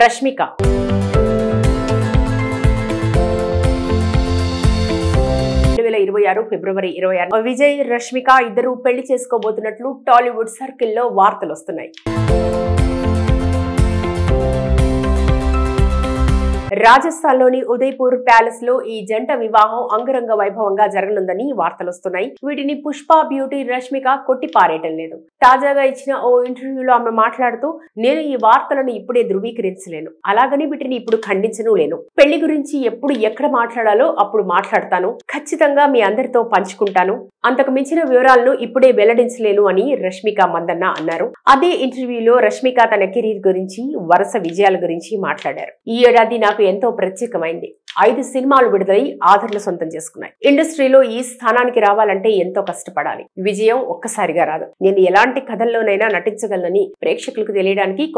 రష్మిక ఫిబ్రవరి 26 విజయ్ రష్మిక ఇద్దరు పెళ్లి చేసుకోబోతున్నట్లు టాలీవుడ్ సర్కిల్లో వార్తలు వస్తున్నాయి. రాజస్థాన్లోని ఉదయపూర్ ప్యాలెస్ లో ఈ జంట వివాహం అంగరంగ వైభవంగా జరగనుందని వార్తలు వస్తున్నాయి. వీటిని పుష్ప బ్యూటీ రష్మిక కొట్టిపారేయటం లేదు. తాజాగా ఇచ్చిన ఓ ఇంటర్వ్యూలో ఆమె మాట్లాడుతూ, నేను ఈ వార్తలను ఇప్పుడే ధృవీకరించలేను, అలాగని వీటిని ఇప్పుడు ఖండించను లేను. పెళ్లి గురించి ఎప్పుడు ఎక్కడ మాట్లాడాలో అప్పుడు మాట్లాడతాను, ఖచ్చితంగా మీ అందరితో పంచుకుంటాను. అంతకు మించిన వివరాలను ఇప్పుడే వెల్లడించలేను అని రష్మిక మందన్న అన్నారు. అదే ఇంటర్వ్యూలో రష్మిక తన కెరీర్ గురించి, వరుస విజయాల గురించి మాట్లాడారు. ఈ ఏడాది నాకు ఎంతో ప్రత్యేకమైంది. 5 సినిమాలు విడుదలై ఆదరణ సొంతం చేసుకున్నాయి. ఇండస్ట్రీలో ఈ స్థానానికి రావాలంటే ఎంతో కష్టపడాలి. విజయం ఒక్కసారిగా రాదు. నేను ఎలాంటి కథల్లోనైనా నటించగలనని ప్రేక్షకులకు తెలియడానికి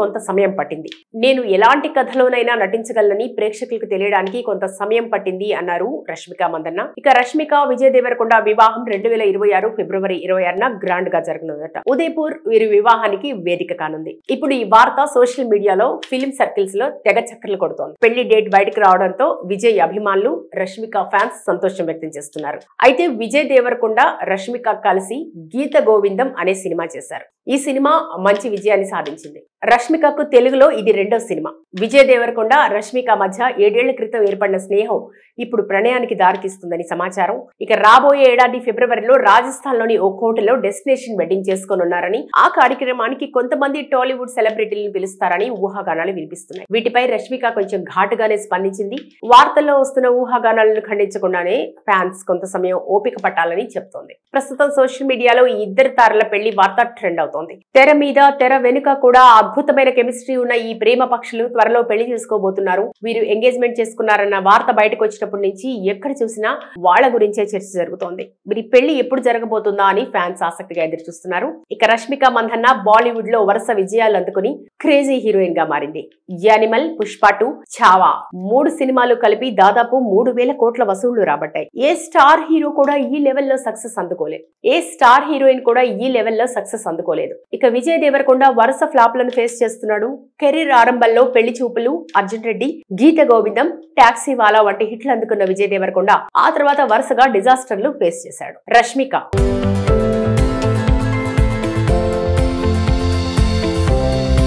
కొంత సమయం పట్టింది అన్నారు రష్మిక మందన్న. ఇక రష్మిక విజయ్ దేవరకొండ వివాహం 2026 ఫిబ్రవరి 26న గ్రాండ్ గా జరగనుందట. ఉదయపూర్ వీరి వివాహానికి వేదిక కానుంది. ఇప్పుడు ఈ వార్త సోషల్ మీడియాలో, ఫిలిం సర్కిల్స్ లో తెగ చక్కర్లు కొడుతోంది. పెళ్లి డేట్ బయటకు రావడంతో విజయ్ అభిమానులు, రష్మిక ఫ్యాన్స్ సంతోషం వ్యక్తం చేస్తున్నారు. అయితే విజయ్ దేవరకొండ, రష్మిక కలిసి గీత గోవిందం అనే సినిమా చేశారు. ఈ సినిమా మంచి విజయాన్ని సాధించింది. రష్మికకు తెలుగులో ఇది 2వ సినిమా. విజయ్ దేవరకొండ, రష్మిక మధ్య 7 ఏళ్ల క్రితం ఏర్పడిన స్నేహం ఇప్పుడు ప్రణయానికి దారితీస్తుందని సమాచారం. ఇక రాబోయే ఏడాది ఫిబ్రవరిలో రాజస్థాన్ లోని ఓ కోటలో డెస్టినేషన్ వెడ్డింగ్ చేసుకోనున్నారని, ఆ కార్యక్రమానికి కొంతమంది టాలీవుడ్ సెలబ్రిటీలను పిలుస్తారని ఊహాగానాలు వినిపిస్తున్నాయి. వీటిపై రష్మిక కొంచెం ఘాటుగానే స్పందించింది. వార్తల్లో వస్తున్న ఊహాగానాలను ఖండించకుండానే ఫ్యాన్స్ కొంత సమయం ఓపిక పట్టాలని చెప్తోంది. ప్రస్తుతం సోషల్ మీడియాలో ఈ ఇద్దరు తారల పెళ్లి వార్త ట్రెండ్ అవుతోంది. తెర మీద, తెర వెనుక కూడా అద్భుతమైన కెమిస్ట్రీ ఉన్న ఈ ప్రేమ పక్షులు త్వరలో పెళ్లి చేసుకోబోతున్నారు. వీరు ఎంగేజ్మెంట్ చేసుకున్నారన్న వార్త బయటకు వచ్చినప్పటి నుంచి ఎక్కడ చూసినా వాళ్ల గురించే చర్చ జరుగుతోంది. వీరి పెళ్లి ఎప్పుడు జరగబోతుందా అని ఫ్యాన్స్ ఆసక్తిగా ఎదురు చూస్తున్నారు. ఇక రష్మిక మందన్న బాలీవుడ్ లో వరుస విజయాలు అందుకుని క్రేజీ హీరోయిన్ గా మారింది. యానిమల్, పుష్ప 2, ఛావా 3 సినిమాలు కలిపి దాదాపు 3,000 కోట్ల వసూళ్లు రాబట్టాయి. ఏ స్టార్ హీరో కూడా ఈ లెవెల్లో సక్సెస్ అందుకోలేదు. ఏ స్టార్ హీరోయిన్ కూడా ఈ లెవెల్లో సక్సెస్ అందుకోలేదు. ఇక విజయ్ దేవరకొండ వరుస ఫ్లాప్లను ఫేస్ చేస్తున్నాడు. కెరీర్ ఆరంభంలో పెళ్లి చూపులు, అర్జున్ రెడ్డి, గీత గోవిందం, టాక్సీ వాలా వంటి హిట్లు అందుకున్న విజయ్ దేవరకొండ ఆ తర్వాత వరుసగా డిజాస్టర్లు ఫేస్ చేశాడు. రష్మిక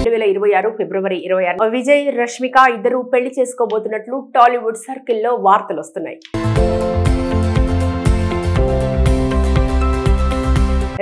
2026 ఫిబ్రవరి 26 విజయ్ రష్మిక ఇద్దరు పెళ్లి చేసుకోబోతున్నట్లు టాలీవుడ్ సర్కిల్లో వార్తలు వస్తున్నాయి.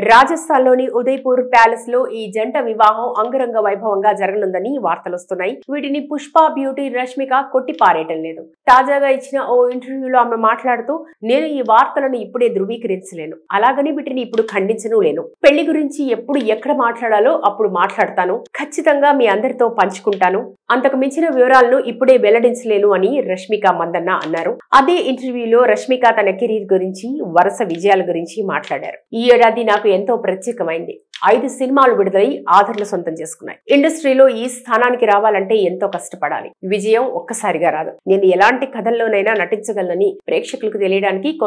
రాజస్థాన్లోని ఉదయపూర్ ప్యాలెస్ లో ఈ జంట వివాహం అంగరంగ వైభవంగా జరగనుందని వార్తలు వస్తున్నాయి. వీటిని పుష్ప బ్యూటీ రష్మిక కొట్టిపారేయటం లేదు. తాజాగా ఇచ్చిన ఓ ఇంటర్వ్యూలో ఆమె మాట్లాడుతూ, నేను ఈ వార్తలను ఇప్పుడే ధృవీకరించలేను, అలాగని వీటిని ఇప్పుడు ఖండించను లేను. పెళ్లి గురించి ఎప్పుడు ఎక్కడ మాట్లాడాలో అప్పుడు మాట్లాడతాను, ఖచ్చితంగా మీ అందరితో పంచుకుంటాను. అంతకు మించిన వివరాలను ఇప్పుడే వెల్లడించలేను అని రష్మిక మందన్న అన్నారు. అదే ఇంటర్వ్యూలో రష్మిక తన కెరీర్ గురించి, వరుస విజయాల గురించి మాట్లాడారు. ఈ ఏడాది నాకు ఎంతో ప్రత్యేకమైంది. 5 సినిమాలు విడుదలై ఆదరణ సొంతం చేసుకున్నాయి. ఇండస్ట్రీలో ఈ స్థానానికి రావాలంటే ఎంతో కష్టపడాలి. విజయం ఒక్కసారిగా రాదు. నేను ఎలాంటి కథల్లోనైనా నటించగలనని ప్రేక్షకులకు తెలియడానికి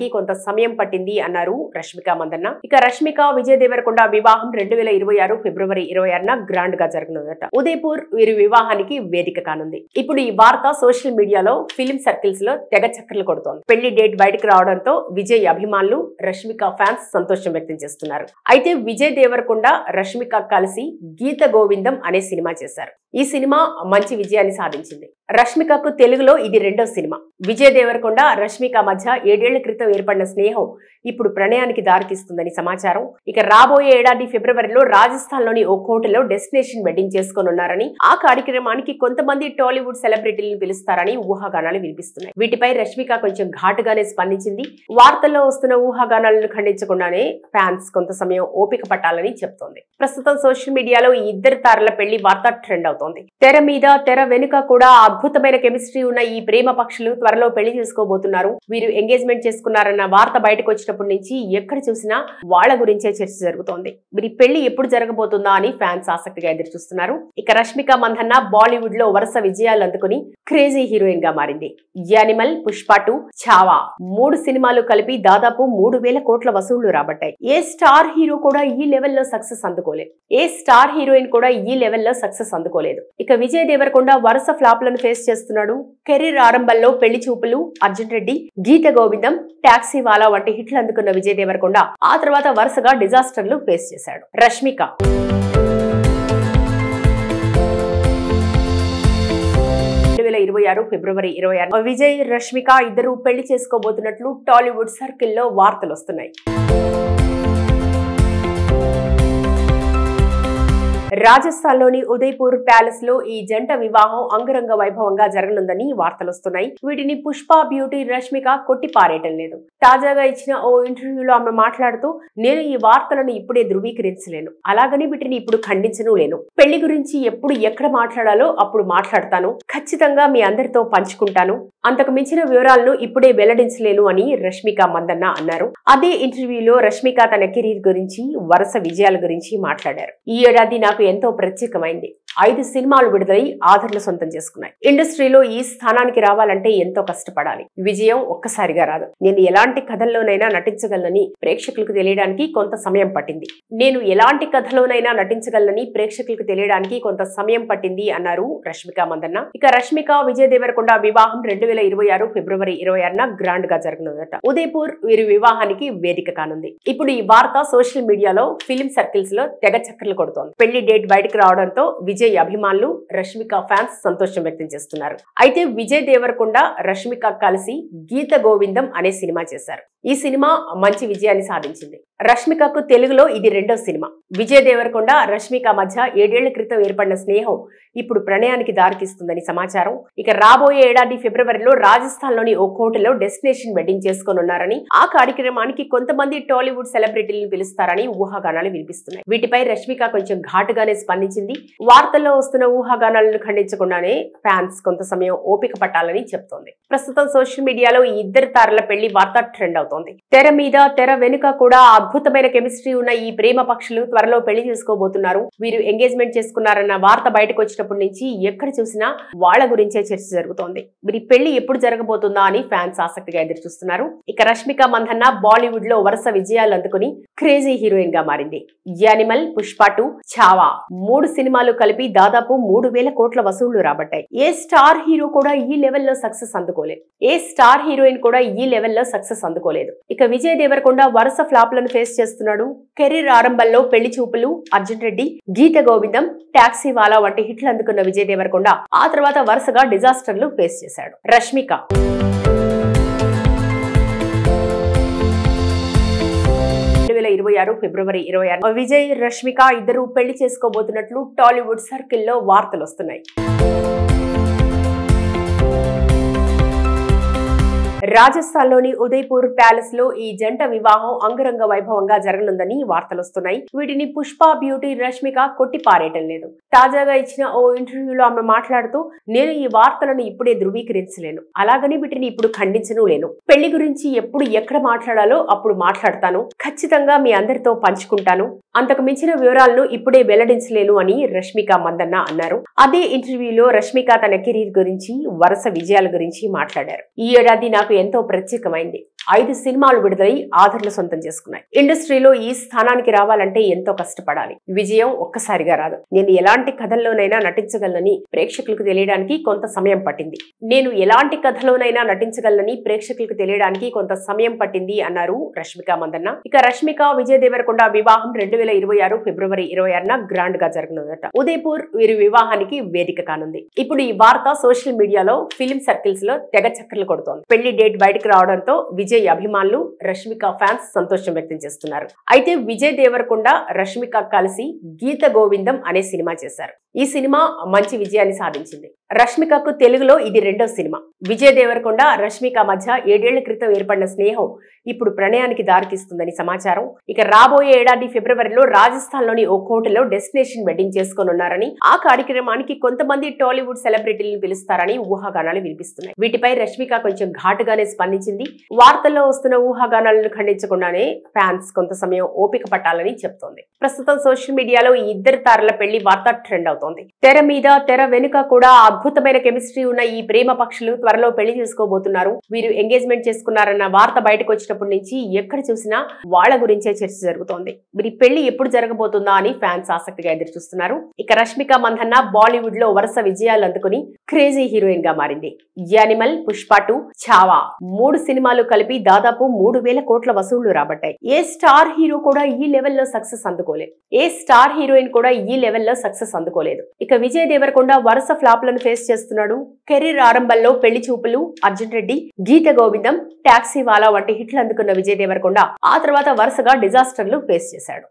కొంత సమయం పట్టింది అన్నారు రష్మిక మందన్న. ఇక రష్మిక విజయ్ దేవరకొండ వివాహం 2026 ఫిబ్రవరి 26న గ్రాండ్ గా జరగనుందట. ఉదయపూర్ వీరి వివాహానికి వేదిక కానుంది. ఇప్పుడు ఈ వార్త సోషల్ మీడియాలో, ఫిలిం సర్కిల్స్ లో తెగ చక్కర్లు కొడుతోంది. పెళ్లి డేట్ బయటకు రావడంతో విజయ్ అభిమానులు, రష్మిక ఫ్యాన్స్ సంతోషం వ్యక్తం చేస్తున్నారు. అయితే విజయ్ దేవరకొండ, రష్మిక కలిసి గీత గోవిందం అనే సినిమా చేశారు. ఈ సినిమా మంచి విజయాన్ని సాధించింది. రష్మికకు తెలుగులో ఇది 2వ సినిమా. విజయ్ దేవరకొండ, రష్మిక మధ్య 7 ఏళ్ల క్రితం ఏర్పడిన స్నేహం ఇప్పుడు ప్రణయానికి దారితీస్తుందని సమాచారం. ఇక రాబోయే ఏడాది ఫిబ్రవరిలో రాజస్థాన్ లోని ఓ కోటలో డెస్టినేషన్ వెడ్డింగ్ చేసుకోనున్నారని, ఆ కార్యక్రమానికి కొంతమంది టాలీవుడ్ సెలబ్రిటీలను పిలుస్తారని ఊహాగానాలు వినిపిస్తున్నాయి. వీటిపై రష్మిక కొంచెం ఘాటుగానే స్పందించింది. వార్తల్లో వస్తున్న ఊహాగానాలను ఖండించకుండానే ఫ్యాన్స్ కొంత సమయం ఓపిక పట్టాలని చెప్తోంది. ప్రస్తుతం సోషల్ మీడియాలో ఈ ఇద్దరు తారల పెళ్లి వార్త ట్రెండ్ అవుతోంది. తెర మీద, తెర వెనుక కూడా అద్భుతమైన కెమిస్ట్రీ ఉన్న ఈ ప్రేమ పక్షులు త్వరలో పెళ్లి చేసుకోబోతున్నారు. వీరు ఎంగేజ్మెంట్ చేసుకున్నారన్న వార్త బయటకు వచ్చినప్పటి నుంచి ఎక్కడ చూసినా వాళ్ల గురించే చర్చ జరుగుతోంది. వీరి పెళ్లి ఎప్పుడు జరగబోతుందా అని ఫ్యాన్స్ ఆసక్తిగా ఎదురు చూస్తున్నారు. ఇక రష్మిక మందన్న బాలీవుడ్ లో వరుస విజయాలు అందుకుని క్రేజీ హీరోయిన్ గా మారింది. యానిమల్, పుష్ప 2, ఛావా 3 సినిమాలు కలిపి దాదాపు 3,000 కోట్ల వసూళ్లు రాబట్టాయి. ఏ స్టార్ హీరో కూడా ఈ లెవెల్లో సక్సెస్ అందుకోలేదు. ఏ స్టార్ హీరోయిన్ కూడా ఈ లెవెల్లో సక్సెస్ అందుకోలేదు. ఇక విజయ్ దేవరకొండ వరుస ఫ్లాప్లను ఫేస్ చేస్తున్నాడు. కెరీర్ ఆరంభంలో పెళ్లి చూపులు, అర్జున్ రెడ్డి, గీత గోవిందం, టాక్సీ వాలా వంటి హిట్లు అందుకున్న విజయ్ దేవరకొండ ఆ తర్వాత వరుసగా డిజాస్టర్లు ఫేస్ చేశాడు. రష్మిక 2026 ఫిబ్రవరి 26 విజయ్, రష్మిక ఇద్దరు పెళ్లి చేసుకోబోతున్నట్లు టాలీవుడ్ సర్కిల్లో వార్తలు వస్తున్నాయి. రాజస్థాన్లోని ఉదయపూర్ ప్యాలెస్ లో ఈ జంట వివాహం అంగరంగ వైభవంగా జరగనుందని వార్తలొస్తున్నాయి. వీటిని పుష్ప బ్యూటీ రష్మిక కొట్టిపారేయటం లేదు. తాజాగా ఇచ్చిన ఓ ఇంటర్వ్యూలో ఆమె మాట్లాడుతూ, నేను ఈ వార్తలను ఇప్పుడే ధృవీకరించలేను, అలాగని వీటిని ఇప్పుడు ఖండించను లేను. పెళ్లి గురించి ఎప్పుడు ఎక్కడ మాట్లాడాలో అప్పుడు మాట్లాడతాను, ఖచ్చితంగా మీ అందరితో పంచుకుంటాను. అంతకు మించిన వివరాలను ఇప్పుడే వెల్లడించలేను అని రష్మిక మందన్న అన్నారు. అదే ఇంటర్వ్యూలో రష్మిక తన కెరీర్ గురించి, వరుస విజయాల గురించి మాట్లాడారు. ఈ ఏడాది నాకు ఎంతో ప్రత్యేకమైంది. 5 సినిమాలు విడుదలై ఆదరణ సొంతం చేసుకున్నాయి. ఇండస్ట్రీలో ఈ స్థానానికి రావాలంటే ఎంతో కష్టపడాలి. విజయం ఒక్కసారిగా రాదు. నేను ఎలాంటి కథల్లోనైనా నటించగలనని ప్రేక్షకులకు తెలియడానికి కొంత సమయం పట్టింది. కొంత సమయం పట్టింది అన్నారు రష్మిక మందన్న. ఇక రష్మిక, విజయ్ దేవరకొండ వివాహం 2026 ఫిబ్రవరి 26న గ్రాండ్ గా జరగనుందట. ఉదయపూర్ వీరి వివాహానికి వేదిక కానుంది. ఇప్పుడు ఈ వార్త సోషల్ మీడియాలో, ఫిలిం సర్కిల్స్ లో తెగ చక్కర్లు కొడుతోంది. పెళ్లి డేట్ బయటకు రావడంతో విజయ్ అభిమానులు, రష్మిక ఫ్యాన్స్ సంతోషం వ్యక్తం చేస్తున్నారు. అయితే విజయ్ దేవరకొండ, రష్మిక కలిసి గీత గోవిందం అనే సినిమా చేశారు. ఈ సినిమా మంచి విజయాన్ని సాధించింది. రష్మికకు తెలుగులో ఇది 2వ సినిమా. విజయ్ దేవరకొండ, రష్మిక మధ్య 7 ఏళ్ల క్రితం ఏర్పడిన స్నేహం ఇప్పుడు ప్రణయానికి దారితీస్తుందని సమాచారం. ఇక రాబోయే ఏడాది ఫిబ్రవరిలో రాజస్థాన్ లోని ఓ కోటలో డెస్టినేషన్ వెడ్డింగ్ చేసుకోనున్నారని, ఆ కార్యక్రమానికి కొంతమంది టాలీవుడ్ సెలబ్రిటీలను పిలుస్తారని ఊహాగానాలు వినిపిస్తున్నాయి. వీటిపై రష్మిక కొంచెం ఘాటుగానే స్పందించింది. వార్తల్లో వస్తున్న ఊహాగానాలను ఖండించకుండానే ఫ్యాన్స్ కొంత సమయం ఓపిక పట్టాలని చెప్తోంది. ప్రస్తుతం సోషల్ మీడియాలో ఈ ఇద్దరు తారల పెళ్లి వార్త ట్రెండ్ అవుతోంది. తెర మీద, తెర వెనుక కూడా అద్భుతమైన కెమిస్ట్రీ ఉన్న ఈ ప్రేమ పక్షులు త్వరలో పెళ్లి చేసుకోబోతున్నారు. వీరు ఎంగేజ్మెంట్ చేసుకున్నారన్న వార్త బయటకు వచ్చినప్పటి నుంచి ఎక్కడ చూసినా వాళ్ల గురించే చర్చ జరుగుతోంది. వీరి పెళ్లి ఎప్పుడు జరగబోతుందా అని ఫ్యాన్స్ ఆసక్తిగా ఎదురు చూస్తున్నారు. ఇక రష్మిక మందన్న బాలీవుడ్ లో వరుస విజయాలు అందుకుని క్రేజీ హీరోయిన్ గా మారింది. యానిమల్, పుష్ప 2, ఛావా 3 సినిమాలు కలిపి దాదాపు 3,000 కోట్ల వసూళ్లు రాబట్టాయి. ఏ స్టార్ హీరో కూడా ఈ లెవెల్లో సక్సెస్ అందుకోలేదు. ఏ స్టార్ హీరోయిన్ కూడా ఈ లెవెల్లో సక్సెస్ అందుకోలేదు. ఇక విజయ్ దేవరకొండ వరుస ఫ్లాప్లను ఫేస్ చేస్తున్నాడు. కెరీర్ ఆరంభంలో పెళ్లి చూపులు, అర్జున్ రెడ్డి, గీత గోవిందం, టాక్సీ వాలా వంటి హిట్లు అందుకున్న విజయ్ దేవరకొండ ఆ తర్వాత వరుసగా డిజాస్టర్లు ఫేస్ చేశాడు. రష్మిక 2026 ఫిబ్రవరి 26 విజయ్, రష్మిక ఇద్దరు పెళ్లి చేసుకోబోతున్నట్లు టాలీవుడ్ సర్కిల్లో వార్తలు వస్తున్నాయి. రాజస్థాన్లోని ఉదయపూర్ ప్యాలెస్ లో ఈ జంట వివాహం అంగరంగ వైభవంగా జరగనుందని వార్తలొస్తున్నాయి. వీటిని పుష్ప బ్యూటీ రష్మిక కొట్టిపారేయటం లేదు. తాజాగా ఇచ్చిన ఓ ఇంటర్వ్యూలో ఆమె మాట్లాడుతూ, నేను ఈ వార్తలను ఇప్పుడే ధృవీకరించలేను, అలాగని వీటిని ఇప్పుడు ఖండించను లేను. పెళ్లి గురించి ఎప్పుడు ఎక్కడ మాట్లాడాలో అప్పుడు మాట్లాడతాను, ఖచ్చితంగా మీ అందరితో పంచుకుంటాను. అంతకు మించిన వివరాలను ఇప్పుడే వెల్లడించలేను అని రష్మిక మందన్న అన్నారు. అదే ఇంటర్వ్యూలో రష్మిక తన కెరీర్ గురించి, వరుస విజయాల గురించి మాట్లాడారు. ఈ ఏడాది నాకు ఎంతో ప్రత్యేకమైంది. 5 సినిమాలు విడుదలై ఆదరణ సొంతం చేసుకున్నాయి. ఇండస్ట్రీలో ఈ స్థానానికి రావాలంటే ఎంతో కష్టపడాలి. విజయం ఒక్కసారిగా రాదు. నేను ఎలాంటి కథల్లోనైనా నటించగలనని ప్రేక్షకులకు తెలియడానికి కొంత సమయం పట్టింది అన్నారు రష్మిక మందన్న. ఇక రష్మిక, విజయ్ దేవరకొండ వివాహం 2026 ఫిబ్రవరి 26న గ్రాండ్ గా జరగనుందట. ఉదయపూర్ వీరి వివాహానికి వేదిక కానుంది. ఇప్పుడు ఈ వార్త సోషల్ మీడియాలో, ఫిలిం సర్కిల్స్ లో తెగ చక్కర్లు కొడుతోంది. పెళ్లి డేట్ బయటకు రావడంతో విజయ్ అభిమానులు, రష్మిక ఫ్యాన్స్ సంతోషం వ్యక్తం చేస్తున్నారు. అయితే విజయ్ దేవరకొండ, రష్మిక కలిసి గీత గోవిందం అనే సినిమా చేశారు. ఈ సినిమా మంచి విజయాన్ని సాధించింది. రష్మికకు తెలుగులో ఇది 2వ సినిమా. విజయ్ దేవరకొండ రష్మిక మధ్య 7 ఏళ్ల క్రితం ఏర్పడిన స్నేహం ఇప్పుడు ప్రణయానికి దారితీస్తుందని సమాచారం. ఇక రాబోయే ఏడాది ఫిబ్రవరిలో రాజస్థాన్ లోని ఓ కోటలో డెస్టినేషన్ వెడ్డింగ్ చేసుకోనున్నారని, ఆ కార్యక్రమానికి కొంతమంది టాలీవుడ్ సెలబ్రిటీలను పిలుస్తారని ఊహాగానాలు వినిపిస్తున్నాయి. వీటిపై రష్మిక కొంచెం ఘాటుగానే స్పందించింది. వార్తల్లో వస్తున్న ఊహాగానాలను ఖండించకుండానే ఫ్యాన్స్ కొంత సమయం ఓపిక పట్టాలని చెప్తోంది. ప్రస్తుతం సోషల్ మీడియాలో ఈ ఇద్దరు తారల పెళ్లి వార్త ట్రెండ్ అవుతోంది. తెర మీద తెర వెనుక కూడా అద్భుతమైన కెమిస్ట్రీ ఉన్న ఈ ప్రేమ పక్షులు త్వరలో పెళ్లి చేసుకోబోతున్నారు. వీరు ఎంగేజ్మెంట్ చేసుకున్నారన్న వార్త బయటకు వచ్చినప్పటి నుంచి ఎక్కడ చూసినా వాళ్ల గురించే చర్చ జరుగుతోంది. వీరి పెళ్లి ఎప్పుడు జరగబోతుందా అని ఫ్యాన్స్ ఆసక్తిగా ఎదురు చూస్తున్నారు. ఇక రష్మిక మందన్న బాలీవుడ్ లో వరుస విజయాలు అందుకుని క్రేజీ హీరోయిన్ గా మారింది. యానిమల్, పుష్ప 2, ఛావా 3 సినిమాలు కలిపి దాదాపు 3,000 కోట్ల వసూళ్లు రాబట్టాయి. ఏ స్టార్ హీరో కూడా ఈ లెవెల్లో సక్సెస్ అందుకోలేదు. ఏ స్టార్ హీరోయిన్ కూడా ఈ లెవెల్లో సక్సెస్ అందుకోలేదు. ఇక విజయ్ దేవరకొండ వరుస ఫ్లాప్లను ఫేస్ చేస్తున్నాడు. కెరీర్ ఆరంభంలో పెళ్లి చూపులు, అర్జున్ రెడ్డి, గీత గోవిందం, టాక్సీ వాలా వంటి హిట్లు అందుకున్న విజయ్ దేవరకొండ ఆ తర్వాత వరుసగా డిజాస్టర్లు ఫేస్ చేశాడు.